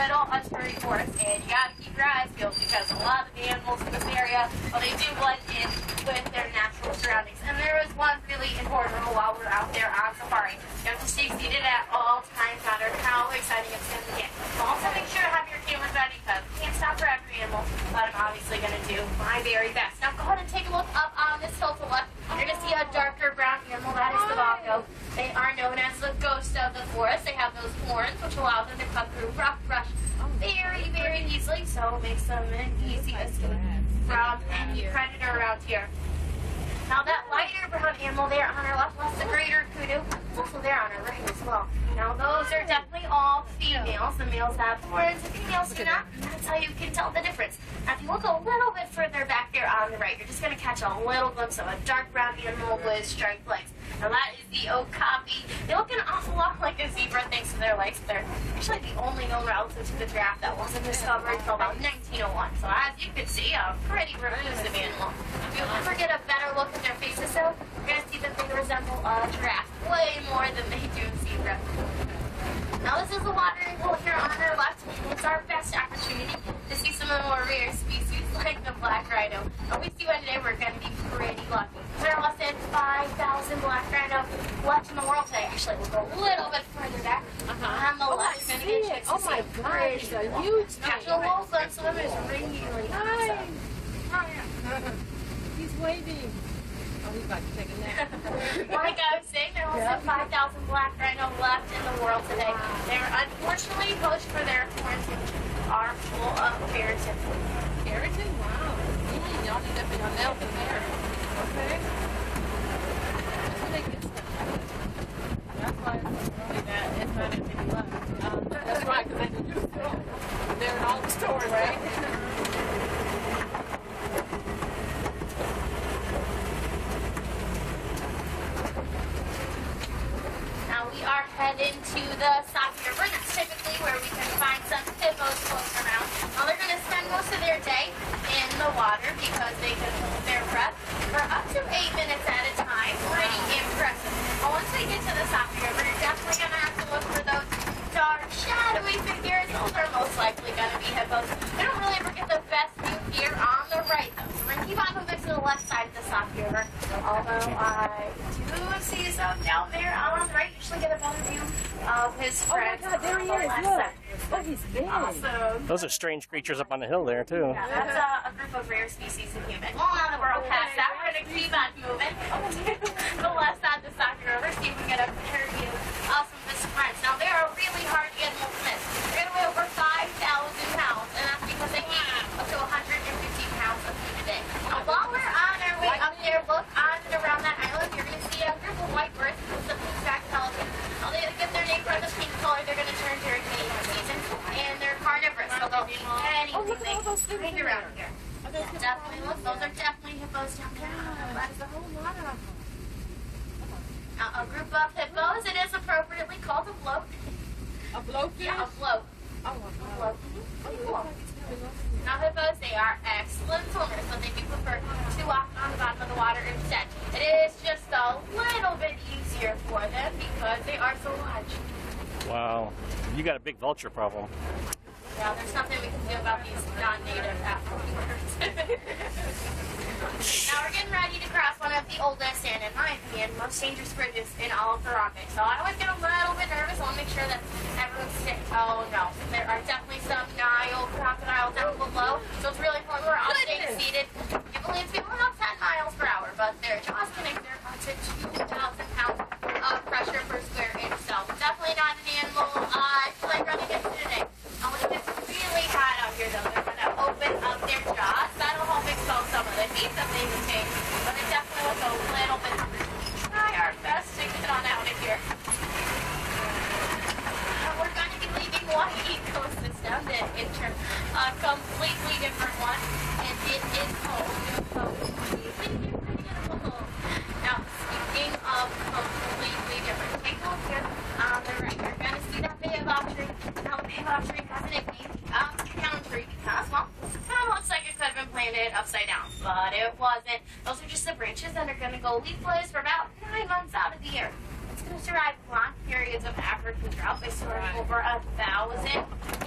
little unscurried forest, and you gotta keep your eyes peeled because a lot of the animals in this area, well, they do blend in with their natural surroundings. And there is one really important rule while we're out there on safari. You have to stay seated at all times, no matter how exciting it's going to get. Also make sure to have your cameras ready because you can't stop for every animal, but I'm obviously going to do my very best. Now go ahead and take a look up on this hill to left. You're going to see a darker brown animal. That is the bongo. They are known as the ghost of the forest. They have those horns, which allow them to cut through rough brush very, very easily, so it makes them an easy escape from any predator around here. Now that lighter brown animal there on our left, that's the greater kudu. It's also there on our right as well. Now those are definitely all females. The males have horns, the females do not. And that's how you can tell the difference. Now if you look a little bit further back there on the right, you're just going to catch a little glimpse of a dark brown animal with striped legs. Now that is the okapi. They look an awful lot like a zebra thanks to their legs. They're actually the only known relative to the giraffe that wasn't discovered until about 1901. So as you can see, a pretty reclusive animal. If you ever get a better look at their faces though, you're going to see that they resemble a giraffe way more than they do a zebra. Now this is a watering hole here on our left. It's our best opportunity to see some of the more rare species like the black rhino. If we see one today, we're going to be pretty lucky. There are less than 5,000 black rhino left in the world today. Actually, we'll go a little bit further back. On the left, you're going to get a chance to see a pretty huge catch. A little glimpse of them is really Hi. He's waving. Oh, he's about to take a nap. Like I was saying, there are less than 5,000 black rhino left in the world today. They're unfortunately poached for their horns, which are full of keratin. Keratin? Wow. Y'all need to put your nails in there. Okay. That's where they get stuff. That's why it's really bad. It's not as many left. That's right, because they do still. They're in all the stores, right? Heading to the Safari River. That's typically where we can find some hippos floating around. Now they're going to spend most of their day in the water because they can hold their breath for up to 8 minutes at a time. Pretty impressive. But once we get to the Safari River, you're definitely going to have to look for those dark, shadowy figures. Those are most likely going to be hippos. We don't really ever get the best view here on the right, though. So we're going to keep on moving to the left side of the Safari River. Although I do see some down there on the right. Usually get a better view of his friends. Oh my God, there he is. Look. Oh, he's big. Awesome. Those are strange creatures up on the hill there, too. Yeah, that's a group of rare species of human. Well, now that we're all past that, we're going to keep on moving to the left side of the Safari River, see if we can get a better view of some of his friends. Now, they are a really hard animal to miss. They're going to weigh over 5,000 pounds, and that's because they eat up to 150 pounds of food a day. Now, while we're on our way up there, look on and around that island, you're going to see a group of white birds with the pink-backed pelicans. Now, they get their name from the pink color. They're going to turn during mating season, and they're carnivorous. So they'll eat anything they find around here. Definitely, look, those are definitely hippos down there. That's a whole lot of them. Now, a group of hippos, it is appropriately called a float. A float? Yeah, a float. Oh, a float. Cool. Now, hippos, they are excellent swimmers, but they do prefer to walk on the bottom of the water instead. It is just a little bit easier for them because they are so large. Wow. You got a big vulture problem. Yeah, there's nothing we can do about these non-native afterwards. Now we're getting ready to cross one of the oldest and, in my opinion, most dangerous bridges in all of Barrett. So I always get a little bit nervous. I want to make sure that everyone's safe. Oh no, there are definitely some Nile crocodiles down below. So it's really important we're all staying seated. You believe it's going about 10 miles per hour, but their jaws can exert up to 2,000 pounds of pressure per square inch. So definitely not an animal I feel like running into today. When it gets really hot out here, though, they're going to open up their jaws. That'll help expel some of the heat that they contain, but it definitely looks a little bit hungry. Try our best to get on out of here. We're going to be leaving one ecosystem to enter a completely different one, and it is home to a completely different animal. Now, speaking of completely different, take a look here on the right. You're going to see that baobab tree. Now, the baobab tree has a nickname, town tree, because, well, it kind of looks like it could have been planted upside down, but it wasn't. Those are just the branches that are going to go leafless for about 9 months out of the year. It's It's going to survive long periods of African drought by storing over 1,000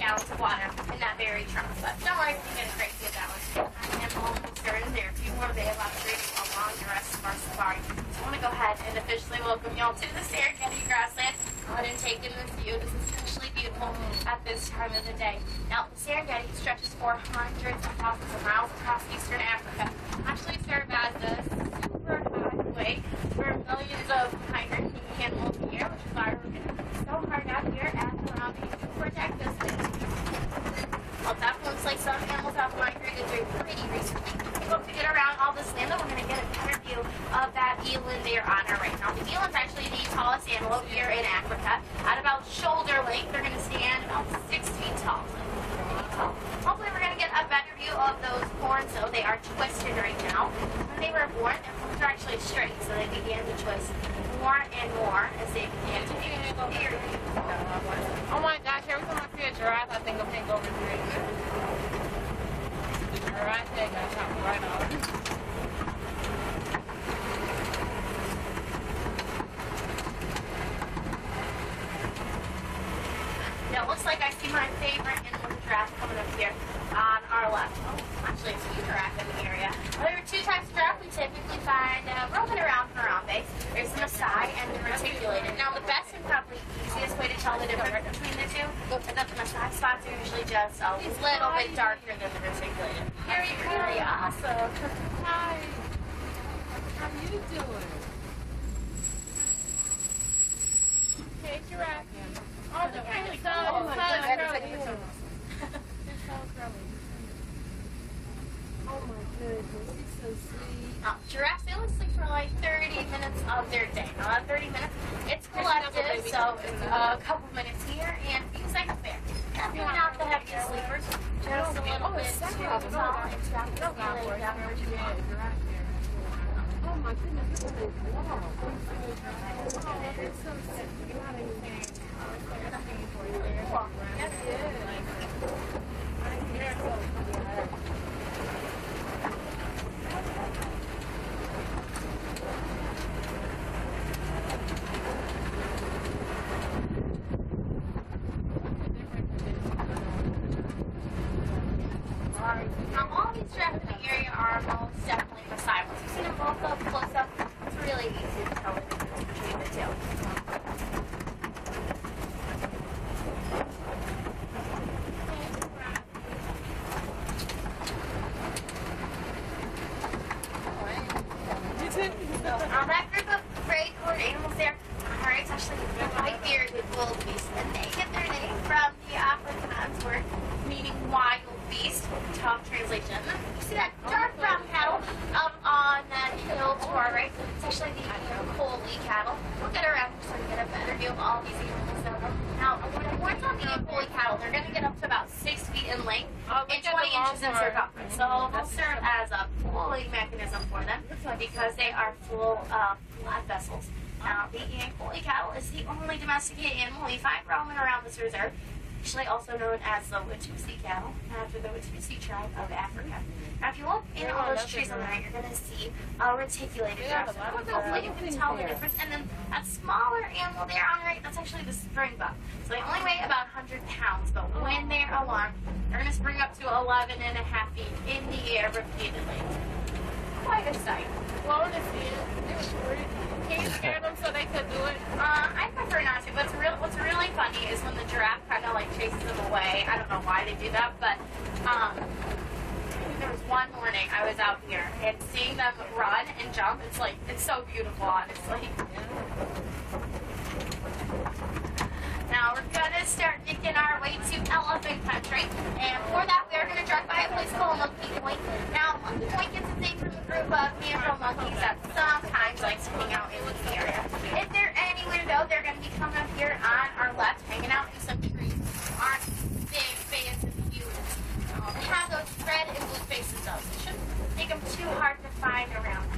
gallons of water in that very trunk. But don't worry, we get crazy with that one. And almost certain there are a few more available operating along the rest of our safari. So I want to go ahead and officially welcome y'all to the Serengeti grassland. Go ahead and take in this view. This is especially beautiful at this time of the day. Now, the Serengeti stretches for hundreds of thousands of miles across eastern Africa. Actually serve as the super highway for millions of migrant animals here, which is why we're going to be so hard out here at Harambe to protect this thing. Well, that looks like some animals have migrated through pretty recently. We hope to get around all this land, and we're going to get a better view of that eland there on our right. Now, the eland's actually the tallest antelope here in Africa. At about shoulder length, they're going to stand about 6 feet tall. Hopefully, we're going to get a better view of those horns, though. They are twisted right now. When they were born, their horns are actually straight, so they began to twist more and more as they began to get bigger. Oh my gosh, every time I see a giraffe, I think of Hangover 3. The giraffe head got chopped right off. Now, it looks like I see my favorite animal, the giraffe, coming up here on our left. Oh, actually, it's a giraffe in the area. Well, there are two types of giraffe we typically find roaming around Harambe. There's the Maasai and the reticulated. Now, the best and probably easiest way to tell the difference between the two is that the Maasai spots are usually just a little bit darker than the reticulated. Very, very awesome. Hi. How you doing? Hey, giraffe. Oh, the really so curly. Oh my goodness, he's so sweet. Now, giraffes, they only sleep for like 30 minutes of their day. Now, that 30 minutes, it's collective, so it's a couple minutes here and a few seconds there. Now, if you're not the heaviest sleepers, just a little bit too tall and trapped in the lay down where you want. Oh my goodness, this is wow. Oh, it's so sick. You're not even yes, it is. Now, all these giraffes in the area are most definitely Maasai ones. You've seen them both up close up. It's really easy to tell the difference between the two. That group of great horned animals there are actually the white-bearded wildebeest, and they get their name from the Afrikaans word meaning wild beast, tough translation. And then you see that dark brown cattle up on that hill to our right. It's actually the Collie cattle. We'll get around so we get a better view of all these animals. Now, when the horns on the Collie cattle, they're going to get up to about 6 feet in length and 20 inches in circumference. So they'll serve as a cooling mechanism for them because they are full of blood vessels. Now, the Collie cattle is the only domesticated animal we find roaming around this reserve, actually also known as the Watusi cattle, after the Watusi tribe of Africa. Now, if you look in all those trees on the right, you're going to see reticulated giraffes. Hopefully you can tell the difference. And then that smaller animal there on the right, that's actually the springbok. So they only weigh about 100 pounds, but when they're alarmed, they're going to spring up to 11.5 feet in the air repeatedly. Quite a sight. Well, I want to see it. It was pretty. Can you scare them so they could do it? I prefer not to. What's really funny is when the giraffe kind of like chases them away. I don't know why they do that, but there was one morning I was out here and seeing them run and jump. It's so beautiful, honestly. Now we're gonna start making our way to elephant country, and for that we are gonna drive by a place called Monkey Point. Now, Monkey Point gets its name from a group of neanderthal monkeys that sometimes like to hang out in this area. If they're anywhere though, they're gonna be coming up here on our left, hanging out in some trees. Aren't big fans of humans. They have those red and blue faces though, so it shouldn't make them too hard to find around.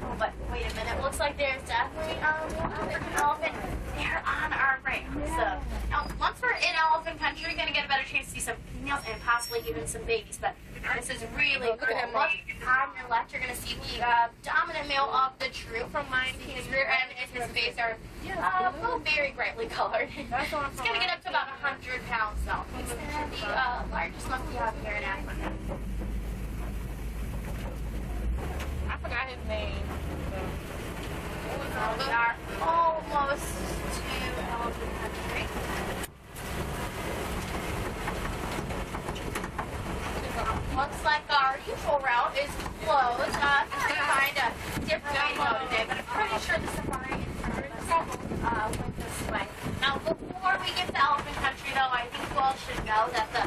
Oh, but wait a minute, looks like there's definitely an elephant there on our right. So now, once we're in elephant country, we're gonna get a better chance to see some females and possibly even some babies. But this is really cool. Look on your left, you're gonna see the dominant male of the troop from Lion King, and and his face are Yeah, both very brightly colored. That's what I'm It's gonna get up to about 100 pounds though. It's the largest monkey you have here in Africa. I forgot his name. We are almost to elephant country. Looks like our usual route is closed. I'm trying to find a different way to go today, but I'm pretty sure the safari in front of us went this way. Now, before we get to elephant country, though, I think you all should know that the